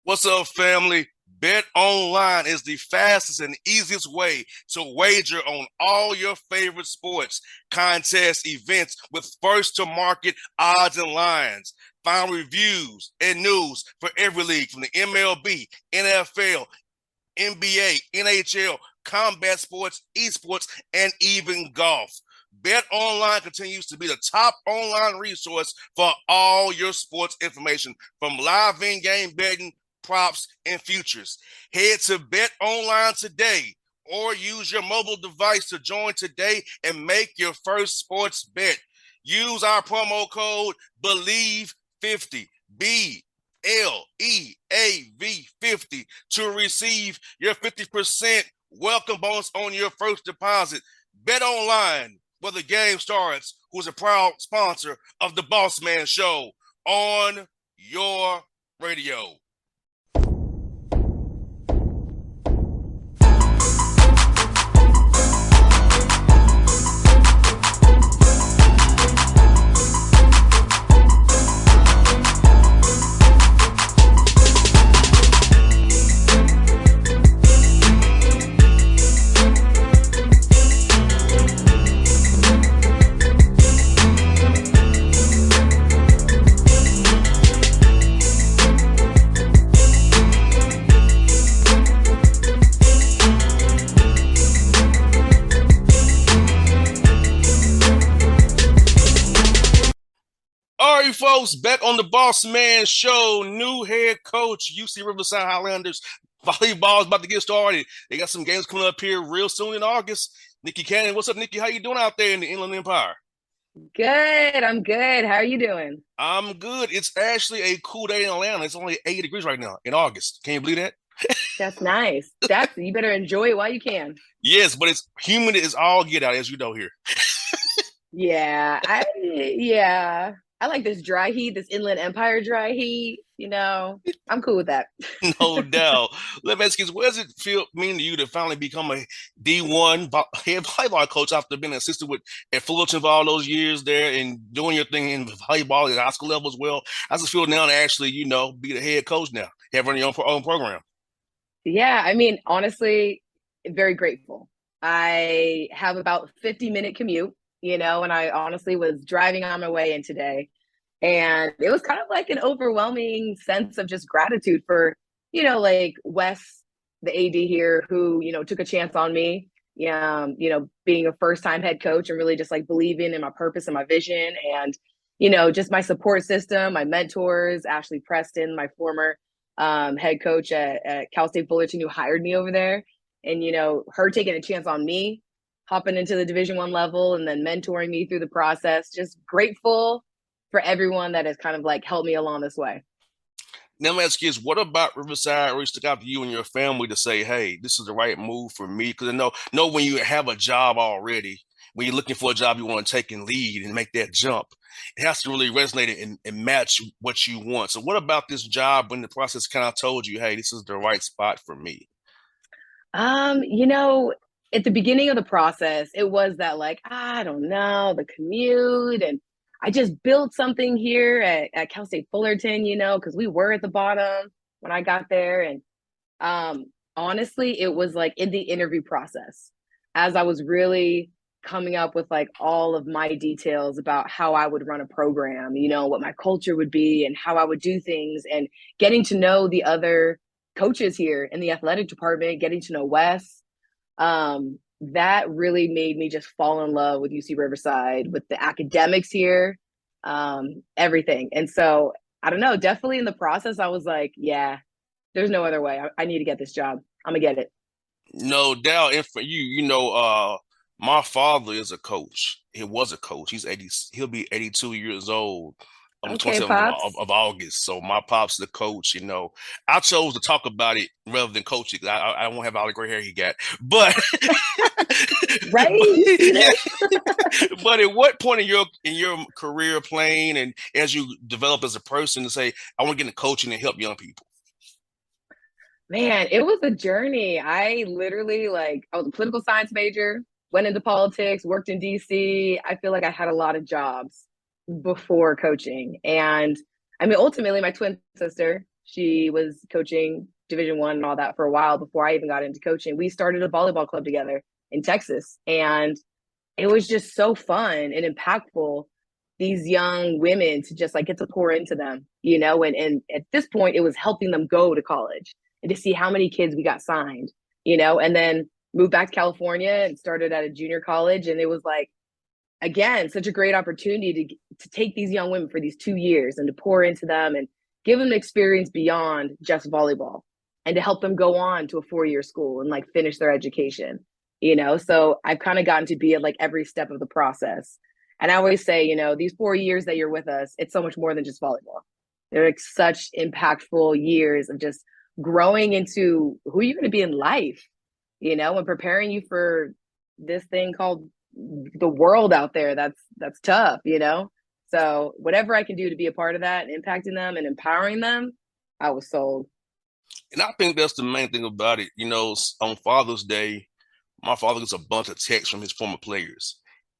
What's up, family? Bet online is the fastest and easiest way to wager on all your favorite sports, contests, events with first to market odds and lines. Find reviews and news for every league from the MLB, NFL, NBA, NHL, combat sports, esports, and even golf. Bet Online continues to be the top online resource for all your sports information, from live in-game betting, props, and futures. Head to Bet Online today or use your mobile device to join today and make your first sports bet. Use our promo code BELIEVE50, BLEAV50 to receive your 50% welcome bonus on your first deposit. Bet Online, where the game starts, who's a proud sponsor of the Bossman Show on your radio. All right, folks, back on the Boss Man Show. New head coach, UC Riverside Highlanders. Volleyball is about to get started. They got some games coming up here real soon in August. Nicky Cannon, what's up, Nicky? How you doing out there in the Inland Empire? Good. I'm good. How are you doing? I'm good. It's actually a cool day in Atlanta. It's only 80 degrees right now in August. Can you believe that? That's nice. You better enjoy it while you can. Yes, but it's humid as all get out, as you know here. Yeah. I like this dry heat, this Inland Empire dry heat. I'm cool with that. No doubt. Let me ask you, what does it mean to you to finally become a D1 head volleyball coach after being an assistant at Fullerton for all those years there and doing your thing in volleyball at high school level as well? How does it feel now to actually, be the head coach now, having your own program? Yeah, I mean, honestly, very grateful. I have about 50-minute commute, and I honestly was driving on my way in today. And it was kind of like an overwhelming sense of just gratitude for, like Wes, the AD here, who, took a chance on me, being a first time head coach and really just like believing in my purpose and my vision and, just my support system, my mentors, Ashley Preston, my former head coach at Cal State Fullerton, who hired me over there. And, her taking a chance on me, hopping into the Division I level and then mentoring me through the process. Just grateful for everyone that has kind of like helped me along this way. Now, let me ask you this, what about Riverside really stuck out to you and your family to say, hey, this is the right move for me? Because I know when you have a job already, when you're looking for a job you want to take and lead and make that jump, it has to really resonate and match what you want. So what about this job when the process kind of told you, hey, this is the right spot for me? Um, you know, at the beginning of the process, it was that like, I don't know, the commute and I just built something here at Cal State Fullerton, because we were at the bottom when I got there. And honestly, it was like in the interview process, as I was really coming up with like all of my details about how I would run a program, what my culture would be and how I would do things, and getting to know the other coaches here in the athletic department, getting to know Wes. That really made me just fall in love with UC Riverside, with the academics here, everything. And so I don't know, definitely in the process, I was like, yeah, there's no other way. I need to get this job. I'm gonna get it. No doubt. And for you, my father is a coach. He was a coach. He'll be 82 years old on the Okay, 27th Pops. of August. So my pop's the coach, I chose to talk about it rather than coaching. I won't have all the gray hair he got. But, Right? but You see yeah. this? But at what point in your career playing and as you develop as a person to say, I want to get into coaching and help young people? Man, it was a journey. I was a political science major, went into politics, worked in DC. I feel like I had a lot of jobs before coaching. And I mean, ultimately, my twin sister, She was coaching Division 1 and all that for a while before I even got into coaching. We started a volleyball club together in Texas, and it was just so fun and impactful. These young women to just like get to pour into them, and at this point it was helping them go to college and to see how many kids we got signed, and then moved back to California and started at a junior college. And it was like, again, such a great opportunity to take these young women for these 2 years and to pour into them and give them an experience beyond just volleyball and to help them go on to a 4-year school and like finish their education. So I've kind of gotten to be at like every step of the process. And I always say, these 4 years that you're with us, it's so much more than just volleyball. They're like such impactful years of just growing into who you're going to be in life, and preparing you for this thing called the world out there. That's tough. So whatever I can do to be a part of that and impacting them and empowering them, I was sold. And I think that's the main thing about it. On Father's Day, my father gets a bunch of texts from his former players.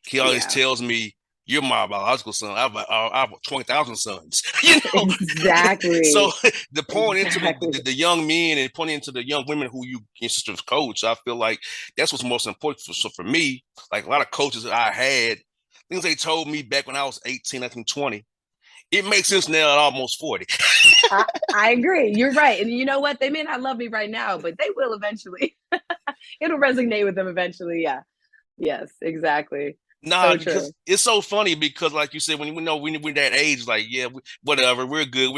He always Yeah. tells me, "You're my biological son. I have 20,000 sons." You know, so Exactly. the pouring into Exactly. the young men and pointing into the young women who your sisters coach, I feel like that's what's most important. So for me, like a lot of coaches that I had, things they told me back when I was 18, 19, 20, it makes sense now at almost 40. I agree. You're right. And you know what? They may not love me right now, but they will eventually. It'll resonate with them eventually. Yeah. Yes, exactly. Nah, So because true. it's so funny because, like you said, when we know when we're that age, like, yeah, whatever, we're good,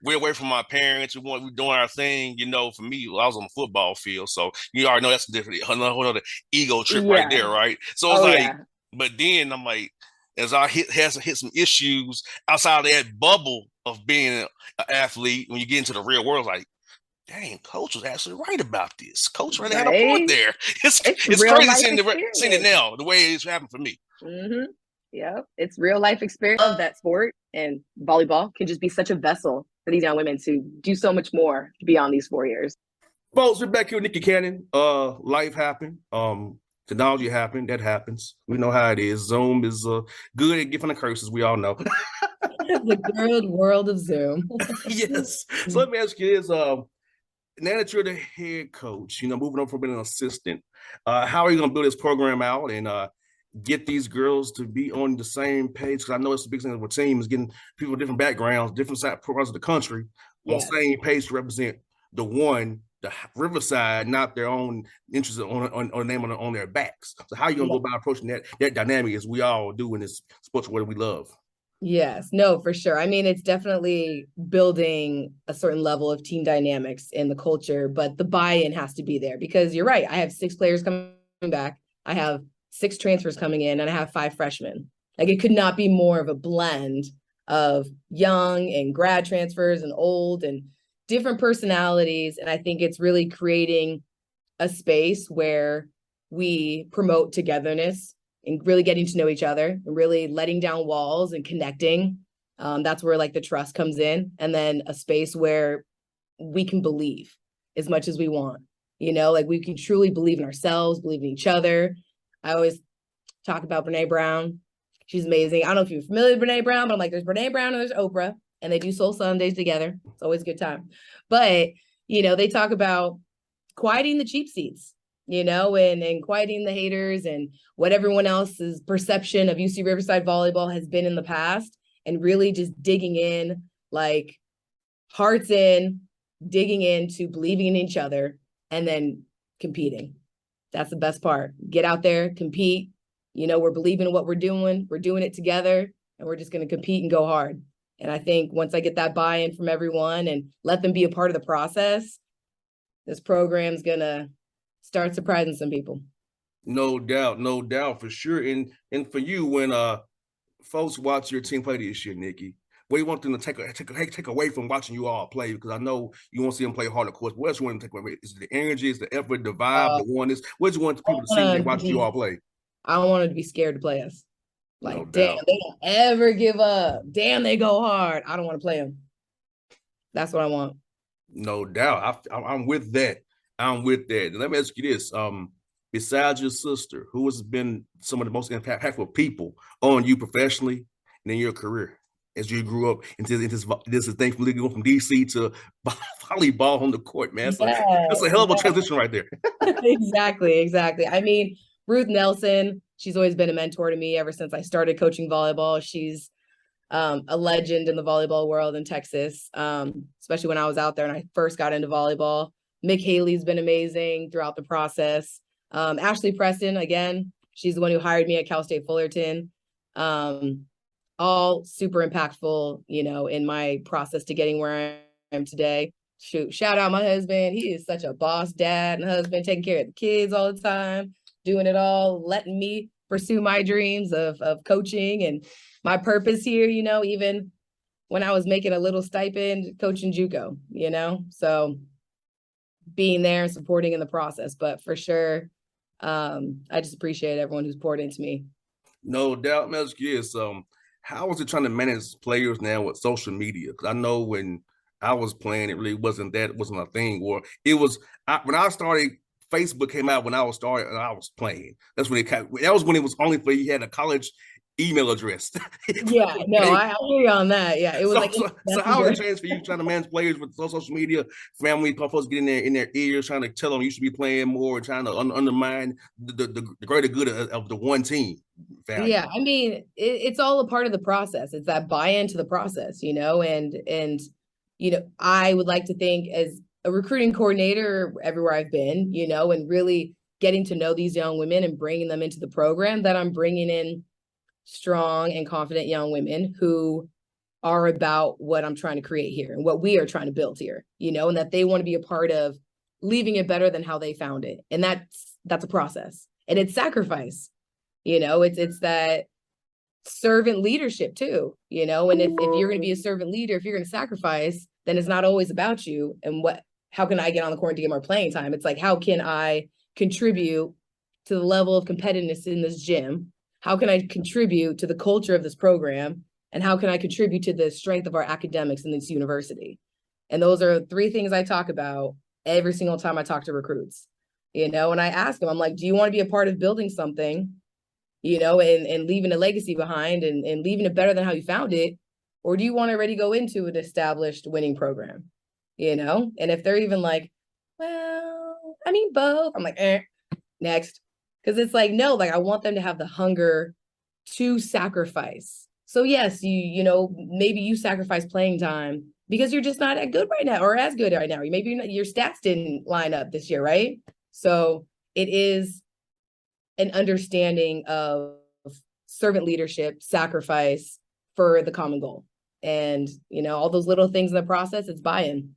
we're away from our parents, we're doing our thing. For me, I was on the football field, so you already know that's a different, another ego trip right Yeah. there, right? So it's Oh, like, yeah. but then I'm like, as I has to hit some issues outside of that bubble of being an athlete, when you get into the real world, like, dang, coach was actually right about this. Coach really had a point Right. there. It's It's it's real crazy life seeing it experience. now, the way it's happened for me. Mm-hmm. Yeah. It's real life experience of that sport. And volleyball can just be such a vessel for these young women to do so much more beyond these 4 years. Folks, we're back here with Nicky Cannon. Life happened. Technology happened. That happens. We know how it is. Zoom is good at giving the curses. We all know. The good world of Zoom. Yes. So let me ask you this: now that you're the head coach, moving on from being an assistant, how are you going to build this program out and get these girls to be on the same page? Because I know it's the big thing of a team is getting people with different backgrounds, different parts of the country on the Yes. same page to represent the Riverside, not their own interests on name on their backs. So how are you going to Yeah. go about approaching that dynamic as we all do in this sports world we love? Yes, no, for sure. I mean, it's definitely building a certain level of team dynamics in the culture, but the buy-in has to be there because you're right. I have 6 players coming back. I have 6 transfers coming in, and I have 5 freshmen. Like it could not be more of a blend of young and grad transfers and old and different personalities. And I think it's really creating a space where we promote togetherness and really getting to know each other and really letting down walls and connecting. That's where like the trust comes in. And then a space where we can believe as much as we want, like we can truly believe in ourselves, believe in each other. I always talk about Brene Brown. She's amazing. I don't know if you're familiar with Brene Brown, but I'm like, there's Brene Brown and there's Oprah, and they do Soul Sundays together. It's always a good time. But, they talk about quieting the cheap seats, and quieting the haters and what everyone else's perception of UC Riverside volleyball has been in the past, and really just digging in, like hearts in, digging into believing in each other, and then competing. That's the best part. Get out there, compete. We're believing in what we're doing it together, and we're just going to compete and go hard. And I think once I get that buy-in from everyone and let them be a part of the process, this program's gonna start surprising some people. No doubt for sure. And for you, when folks watch your team play this year, Nicky, what do you want them to take away from watching you all play? Because I know you want to see them play hard, of course. What else you want them to take away? Is it the energy, is the effort, the vibe, Uh, the oneness? What do you want people to see when they I watch you all play? don't want to be scared to play us. No Like, damn, doubt. they don't ever give up. Damn, they go hard. I don't want to play them. That's what I want. No doubt. I'm with that. I'm with that. Let me ask you this. Besides your sister, who has been some of the most impactful people on you professionally and in your career? as you grew up into this thing from going from DC to volleyball on the court, man. That's a hell of a transition right there. Exactly. I mean, Ruth Nelson, she's always been a mentor to me ever since I started coaching volleyball. She's a legend in the volleyball world in Texas, especially when I was out there and I first got into volleyball. Mick Haley's been amazing throughout the process. Ashley Preston, again, she's the one who hired me at Cal State Fullerton. All super impactful, in my process to getting where I am today. Shout out my husband. He is such a boss dad and husband, taking care of the kids all the time, doing it all, letting me pursue my dreams of coaching and my purpose here, even when I was making a little stipend coaching JUCO, so being there and supporting in the process. But for sure, I just appreciate everyone who's poured into me. No doubt, man. Yes. How is it trying to manage players now with social media? Because I know when I was playing, it really wasn't a thing. Or it was when I started. Facebook came out when I was playing. That's when that was when it was only for you had a college email address. Yeah, no, I hear you on that. Yeah, it was so how is it changed for you trying to manage players with social media, family, folks getting in their ears, trying to tell them you should be playing more, and trying to undermine the greater good of the one team value? Yeah, I mean, it's all a part of the process. It's that buy-in to the process, and I would like to think as a recruiting coordinator everywhere I've been, and really getting to know these young women and bringing them into the program, that I'm bringing in strong and confident young women who are about what I'm trying to create here and what we are trying to build here, and that they want to be a part of leaving it better than how they found it. And that's a process, and it's sacrifice. It's that servant leadership too, and if you're going to be a servant leader, if you're going to sacrifice, then it's not always about you and how can I get on the court to get more playing time? It's like, how can I contribute to the level of competitiveness in this gym? How can I contribute to the culture of this program? And how can I contribute to the strength of our academics in this university? And those are three things I talk about every single time I talk to recruits, and I ask them, I'm like, do you want to be a part of building something, and leaving a legacy behind and leaving it better than how you found it? Or do you want to already go into an established winning program? And if they're even like, well, I mean, both, I'm like, next. Because it's like, no, like I want them to have the hunger to sacrifice. So yes, maybe you sacrifice playing time because you're just not that good right now or as good right now. Maybe your stats didn't line up this year, right? So it is an understanding of servant leadership, sacrifice for the common goal. And, all those little things in the process, it's buy-in.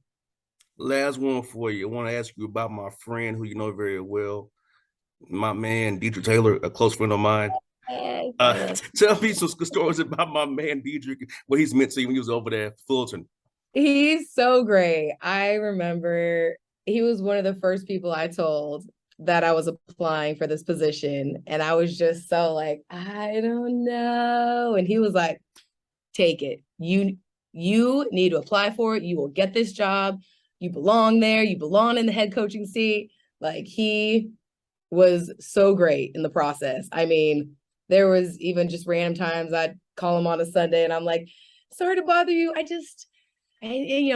Last one for you. I want to ask you about my friend who you know very well, my man, Dietrich Taylor, a close friend of mine. Tell me some stories about my man, Dietrich, what he's meant to you when he was over there at Fullerton. He's so great. I remember he was one of the first people I told that I was applying for this position. And I was just so like, I don't know. And he was like, take it. You need to apply for it. You will get this job. You belong there. You belong in the head coaching seat. Like, he was so great in the process. I mean, there was even just random times I'd call him on a Sunday and I'm like, sorry to bother you. I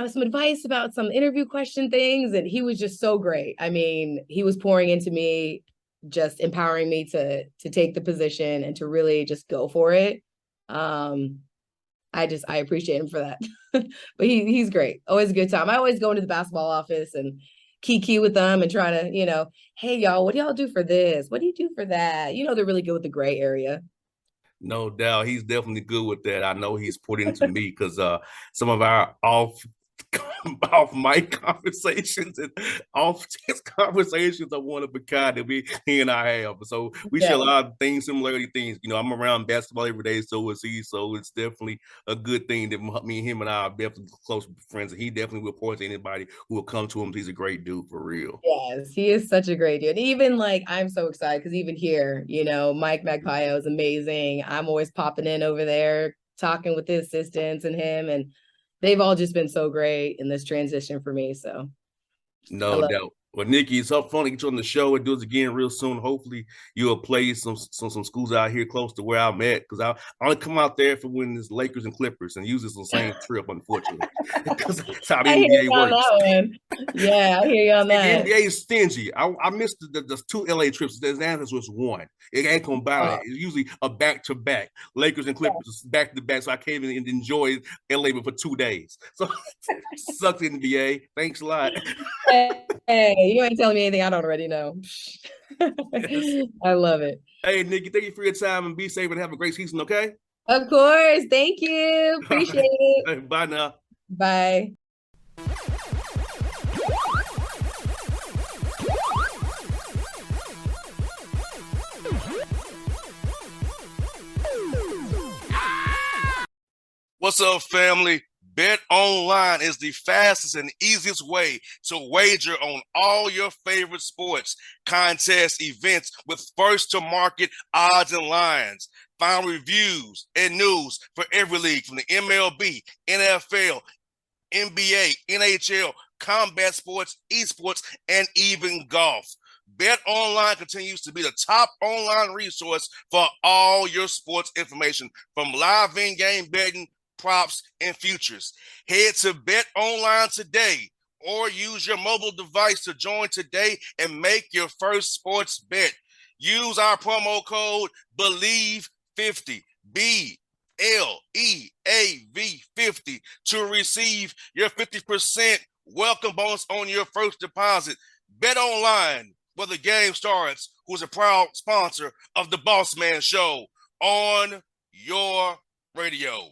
some advice about some interview question things. And he was just so great. I mean, he was pouring into me, just empowering me to take the position and to really just go for it. I appreciate him for that. But he's great. Always a good time. I always go into the basketball office and kiki with them and try to, hey y'all, what do y'all do for this? What do you do for that? They're really good with the gray area. No doubt. He's definitely good with that. I know he's put into me because some of our off mic conversations and off text conversations are one of a kind that he and I have. So we share a lot of things, similarity things. I'm around basketball every day, so is he. So it's definitely a good thing that me and him and I are definitely close friends. And he definitely will report to anybody who will come to him. He's a great dude for real. Yes, he is such a great dude. Even like, I'm so excited because even here, Mike Magpio is amazing. I'm always popping in over there, talking with the assistants and him, and they've all just been so great in this transition for me. So no doubt. Well, Nicky, it's up fun to get you on the show and do this again real soon. Hopefully, you'll play some schools out here close to where I'm at because I only come out there for when it's Lakers and Clippers, and usually it's the same trip, unfortunately, because that's how the I hear NBA you on works. that one. Yeah, I hear you on See, the that. NBA is stingy. I missed the two LA trips. The answer was one. It ain't combined. Oh, It's usually a back to back. Lakers and Clippers back to back. So I can't even enjoy LA for 2 days. So sucks NBA. Thanks a lot. hey, you ain't telling me anything I don't already know. Yes. I love it. Hey, Nicky, thank you for your time and be safe and have a great season, okay? Of course. Thank you. All Appreciate it. right. Bye now. Bye. What's up, family? Bet Online is the fastest and easiest way to wager on all your favorite sports, contests, events with first to market odds and lines. Find reviews and news for every league from the MLB, NFL, NBA, NHL, combat sports, esports, and even golf. Bet Online continues to be the top online resource for all your sports information, from live in-game betting, props, and futures. Head to Bet Online today or use your mobile device to join today and make your first sports bet. Use our promo code BELIEVE50, BLEAV50, to receive your 50% welcome bonus on your first deposit. Bet Online, where the game starts, who's a proud sponsor of the Bossman Show on your radio.